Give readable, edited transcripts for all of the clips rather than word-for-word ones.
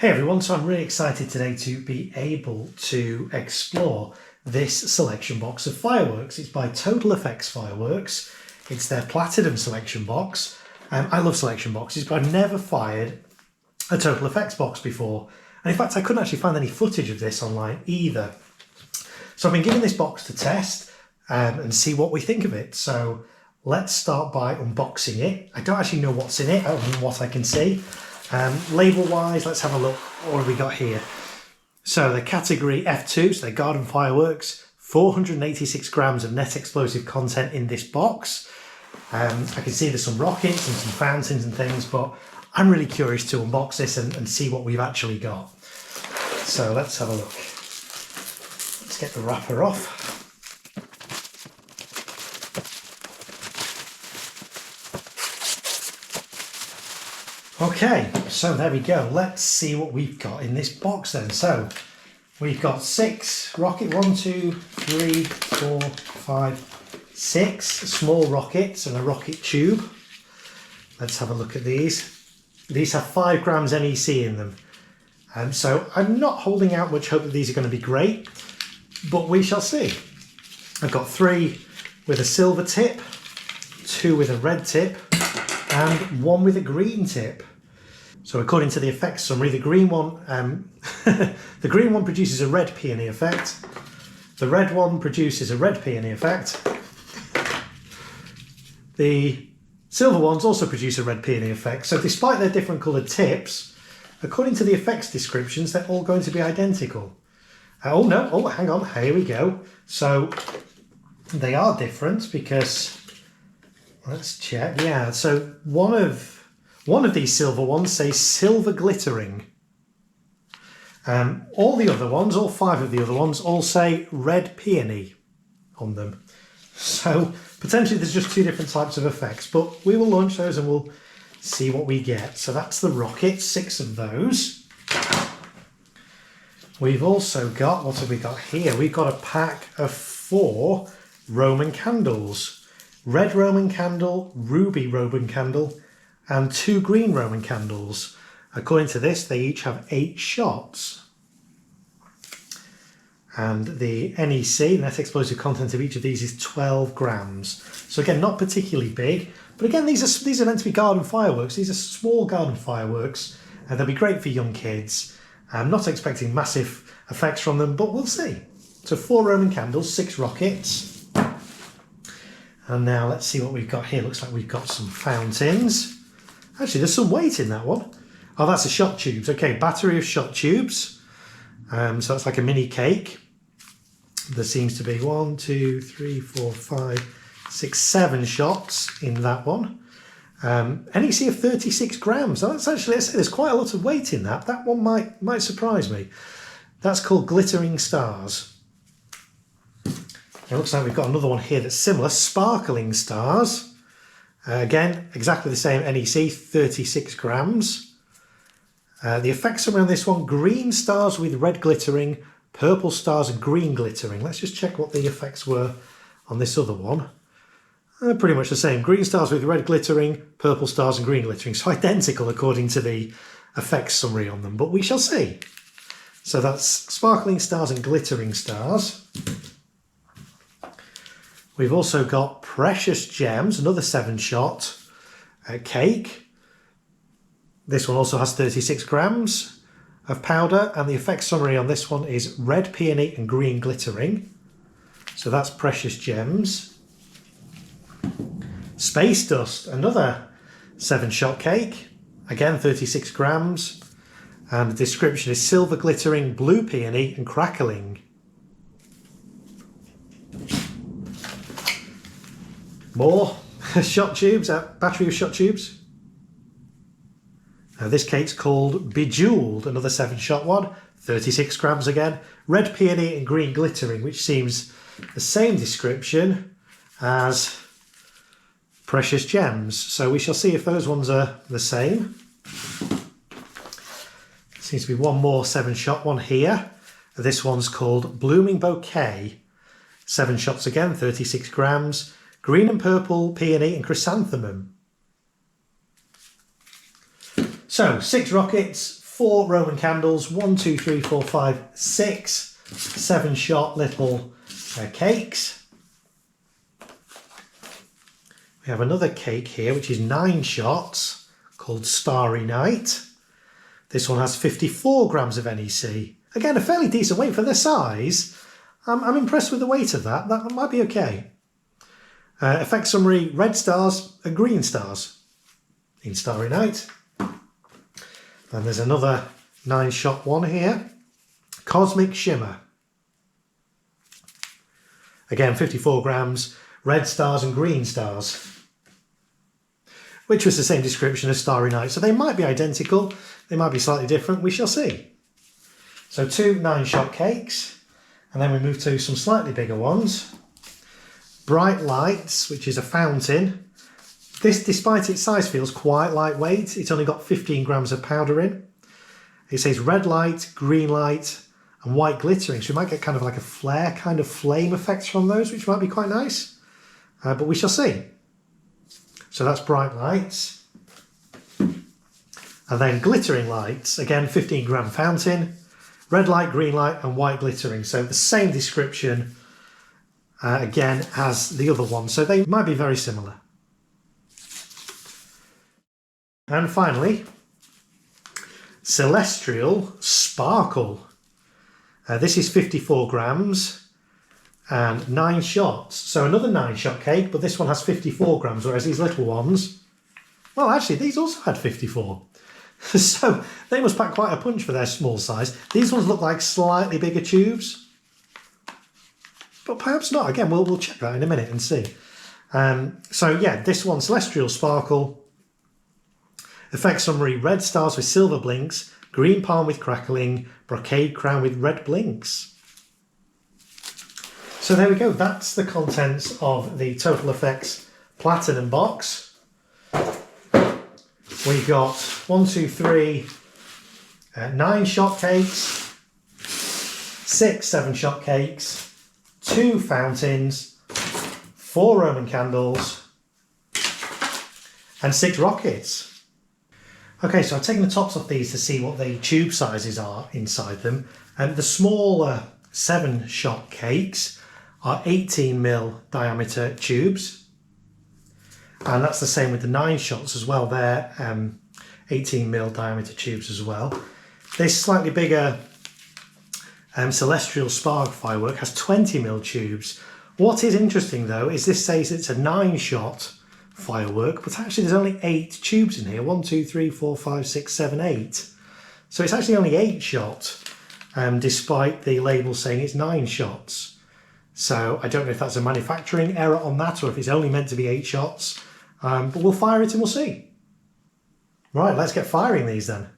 Hey everyone, so I'm really excited today to be able to explore this selection box of fireworks. It's by Total Effects Fireworks. It's their Platinum selection box. I love selection boxes, but I've never fired a Total Effects box before. And in fact, I couldn't actually find any footage of this online either. So I've been given this box to test and see what we think of it. So let's start by unboxing it. I don't actually know what's in it, other than what I can see. Label wise, let's have a look. What have we got here? So the category F2, so they're garden fireworks, 486 grams of net explosive content in this box. I can see there's some rockets and some fountains and things, but I'm really curious to unbox this and see what we've actually got. So let's have a look. Let's get the wrapper off. Okay, so there we go. Let's see what we've got in this box then. So we've got 6 rocket, 1, 2, 3, 4, 5, 6 small rockets and a rocket tube. Let's have a look at these. These have 5 grams NEC in them. So I'm not holding out much hope that these are going to be great, but we shall see. I've got 3 with a silver tip, 2 with a red tip, and 1 with a green tip. So according to the effects summary, the green one the green one produces a red peony effect. The red one produces a red peony effect. The silver ones also produce a red peony effect. So despite their different coloured tips, according to the effects descriptions, they're all going to be identical. Oh no, oh hang on, here we go. So they are different because, let's check. Yeah, so one of these silver ones says silver glittering. All the other ones, all 5 of the other ones, all say red peony on them. So potentially there's just 2 different types of effects, but we will launch those and we'll see what we get. So that's the rocket, 6 of those. We've also got, what have we got here? We've got a pack of 4 Roman candles. Red Roman candle, ruby Roman candle, and 2 green Roman candles. According to this, they each have 8 shots. And the NEC, net explosive content of each of these, is 12 grams. So again, not particularly big, but again, these are meant to be garden fireworks. These are small garden fireworks, and they'll be great for young kids. I'm not expecting massive effects from them, but we'll see. So 4 Roman candles, 6 rockets. And now let's see what we've got here. Looks like we've got some fountains. Actually, there's some weight in that one. Oh, that's the shot tubes. Okay, battery of shot tubes. So that's like a mini cake. There seems to be 1, 2, 3, 4, 5, 6, 7 shots in that one. NEC of 36 grams. That's actually, there's quite a lot of weight in that. That one might surprise me. That's called Glittering Stars. It looks like we've got another one here that's similar, Sparkling Stars. Again, exactly the same NEC, 36 grams. The effects around this one, green stars with red glittering, purple stars and green glittering. Let's just check what the effects were on this other one. Pretty much the same, green stars with red glittering, purple stars and green glittering. So identical according to the effects summary on them, but we shall see. So that's sparkling stars and glittering stars. We've also got Precious Gems, another 7-shot cake. This one also has 36 grams of powder, and the effect summary on this one is red peony and green glittering. So that's Precious Gems. Space Dust, another 7-shot cake. Again, 36 grams. And the description is silver glittering, blue peony and crackling. More shot tubes, battery of shot tubes. This cake's called Bejeweled, another 7-shot one, 36 grams again. Red peony and green glittering, which seems the same description as Precious Gems. So we shall see if those ones are the same. Seems to be one more 7-shot one here. This one's called Blooming Bouquet. 7 shots again, 36 grams. Green and purple peony and chrysanthemum. So 6 rockets, 4 Roman candles, 1, 2, 3, 4, 5, 6 7-shot little cakes. We have another cake here, which is 9 shots, called Starry Night. This one has 54 grams of NEC. Again, a fairly decent weight for their size. I'm impressed with the weight of that. That might be okay. Effect summary, red stars and green stars in Starry Night. And there's another 9-shot one here. Cosmic Shimmer. Again, 54 grams, red stars and green stars. Which was the same description as Starry Night. So they might be identical. They might be slightly different. We shall see. So 2 9-shot cakes. And then we move to some slightly bigger ones. Bright Lights, which is a fountain. This, despite its size, feels quite lightweight. It's only got 15 grams of powder in. It says red light, green light, and white glittering. So we might get kind of like a flare kind of flame effect from those, which might be quite nice. But we shall see. So that's Bright Lights. And then Glittering Lights, again 15 gram fountain, red light, green light and white glittering. So the same description again as the other one. So they might be very similar. And finally, Celestial Sparkle. This is 54 grams and 9 shots. So another 9-shot cake, but this one has 54 grams, whereas these little ones, well, actually, these also had 54. So they must pack quite a punch for their small size. These ones look like slightly bigger tubes, but perhaps not. Again, we'll check that in a minute and see. So yeah, this one, Celestial Sparkle. Effect summary, red stars with silver blinks, green palm with crackling, brocade crown with red blinks. So there we go. That's the contents of the Total Effects Platinum box. We've got 1, 2, 3, 9 shot cakes, 6 7-shot cakes, 2 fountains, 4 Roman candles, and 6 rockets. Okay, so I've taken the tops off these to see what the tube sizes are inside them. And the smaller 7-shot cakes are 18mm diameter tubes. And that's the same with the 9 shots as well. They're 18mm diameter tubes as well. This slightly bigger Celestial Spark Firework has 20mm tubes. What is interesting though is this says it's a 9-shot firework, but actually there's only 8 tubes in here. 1, 2, 3, 4, 5, 6, 7, 8. So it's actually only 8 shot, despite the label saying it's 9 shots. So I don't know if that's a manufacturing error on that or if it's only meant to be 8 shots. But we'll fire it and we'll see. Right, let's get firing these then.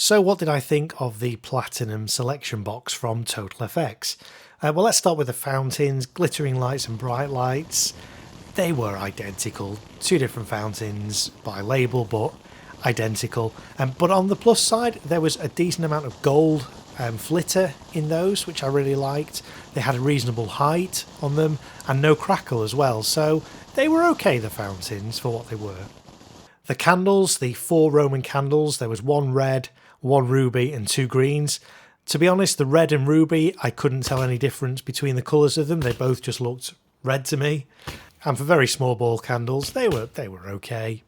So what did I think of the Platinum Selection Box from Total FX? Well, let's start with the fountains, glittering lights and bright lights. They were identical, two different fountains by label, but identical. But on the plus side, there was a decent amount of gold flitter in those, which I really liked. They had a reasonable height on them and no crackle as well, so they were okay, the fountains, for what they were. The candles, the 4 Roman candles, there was 1 red, 1 ruby and 2 greens. To be honest, the red and ruby, I couldn't tell any difference between the colours of them. They both just looked red to me. And for very small ball candles, they were okay.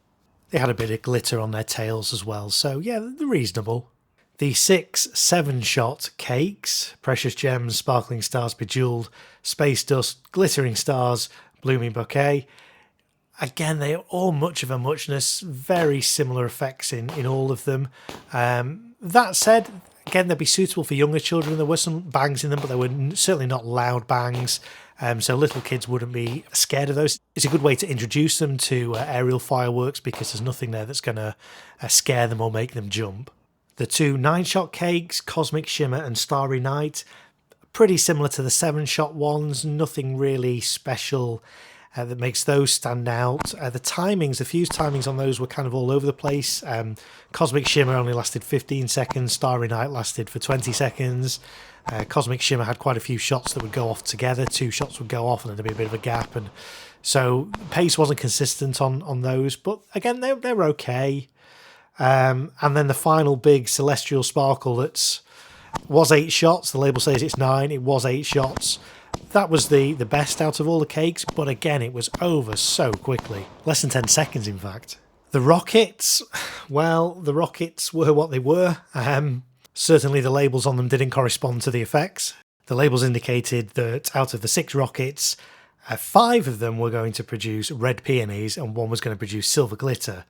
They had a bit of glitter on their tails as well, so yeah, they're reasonable. The 6 7-shot cakes, precious gems, sparkling stars, bejeweled, space dust, glittering stars, blooming bouquet. Again, they are all much of a muchness, very similar effects in all of them. That said, again, they'd be suitable for younger children. There were some bangs in them, but they were certainly not loud bangs. So little kids wouldn't be scared of those. It's a good way to introduce them to aerial fireworks because there's nothing there that's going to scare them or make them jump. The 2 9-shot cakes, Cosmic Shimmer and Starry Night, pretty similar to the 7-shot ones, nothing really special that makes those stand out. The fuse timings on those were kind of all over the place. Cosmic Shimmer only lasted 15 seconds, Starry Night lasted for 20 seconds. Cosmic Shimmer had quite a few shots that would go off together, 2 shots would go off and there'd be a bit of a gap, and so pace wasn't consistent on those, but again, they were okay. And then the final big Celestial Sparkle was 8 shots. The label says it's 9. It was 8 shots. That was the best out of all the cakes, but again, it was over so quickly. Less than 10 seconds, in fact. The rockets, well, the rockets were what they were. Certainly the labels on them didn't correspond to the effects. The labels indicated that out of the 6 rockets, 5 of them were going to produce red peonies and 1 was going to produce silver glitter.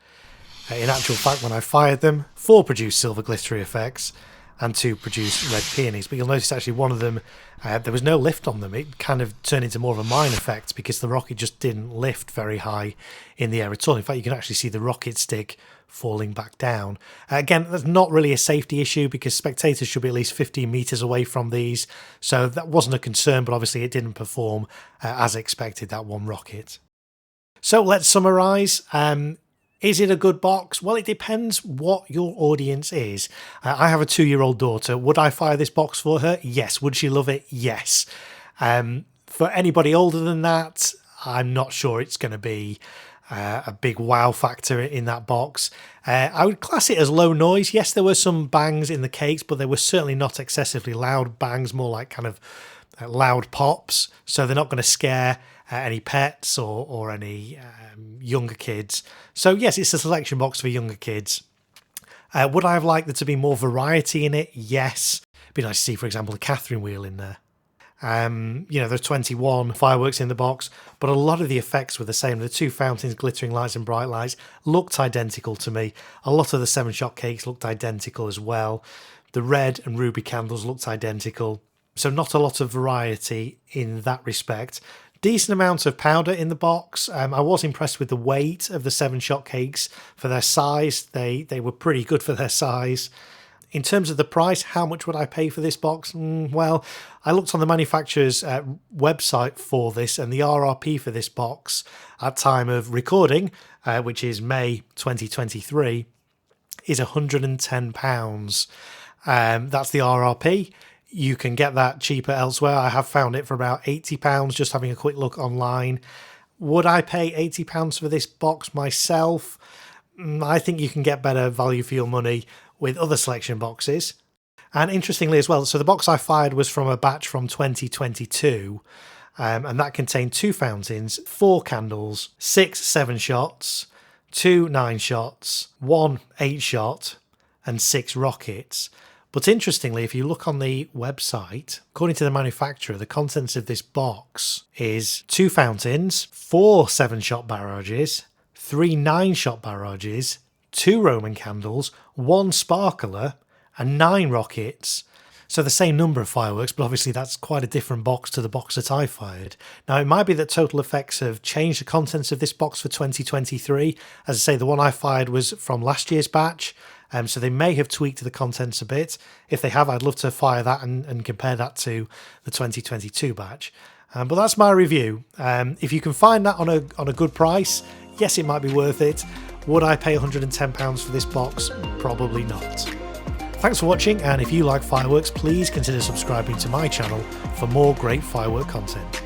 In actual fact, when I fired them, 4 produced silver glittery effects and 2 produced red peonies. But you'll notice actually one of them, there was no lift on them. It kind of turned into more of a mine effect because the rocket just didn't lift very high in the air at all. In fact, you can actually see the rocket stick falling back down. Again, that's not really a safety issue because spectators should be at least 15 metres away from these. So that wasn't a concern, but obviously it didn't perform as expected, that one rocket. So let's summarise. Is it a good box? Well, it depends what your audience is. I have a 2-year-old daughter. Would I fire this box for her? Yes. Would she love it? Yes. For anybody older than that, I'm not sure it's going to be a big wow factor in that box. I would class it as low noise. Yes, there were some bangs in the cakes, but they were certainly not excessively loud bangs, more like kind of loud pops. So they're not going to scare any pets or any younger kids. So yes, it's a selection box for younger kids. Would I have liked there to be more variety in it? Yes. It'd be nice to see, for example, a Catherine wheel in there. There's 21 fireworks in the box, but a lot of the effects were the same. The 2 fountains, glittering lights and bright lights, looked identical to me. A lot of the 7-shot cakes looked identical as well. The red and ruby candles looked identical. So not a lot of variety in that respect. Decent amount of powder in the box. I was impressed with the weight of the 7-shot cakes for their size. They were pretty good for their size. In terms of the price, how much would I pay for this box? Well, I looked on the manufacturer's website for this, and the RRP for this box at time of recording, which is May 2023, is £110. That's the RRP. You can get that cheaper elsewhere. I have found it for about £80, just having a quick look online. Would I pay £80 for this box myself? I think you can get better value for your money with other selection boxes. And interestingly as well, so the box I fired was from a batch from 2022, and that contained 2 fountains, 4 candles, 6 7-shots, 2 9-shots, 1 8-shot, and 6 rockets. But interestingly, if you look on the website, according to the manufacturer, the contents of this box is 2 fountains, 4 7-shot barrages, 3 9-shot barrages, 2 Roman candles, 1 sparkler, and 9 rockets. So the same number of fireworks, but obviously that's quite a different box to the box that I fired. Now, it might be that Total Effects have changed the contents of this box for 2023. As I say, the one I fired was from last year's batch. So they may have tweaked the contents a bit. If they have, I'd love to fire that and compare that to the 2022 batch. But that's my review. If you can find that on a good price, yes, it might be worth it. Would I pay £110 for this box? Probably not. Thanks for watching, and if you like fireworks, please consider subscribing to my channel for more great firework content.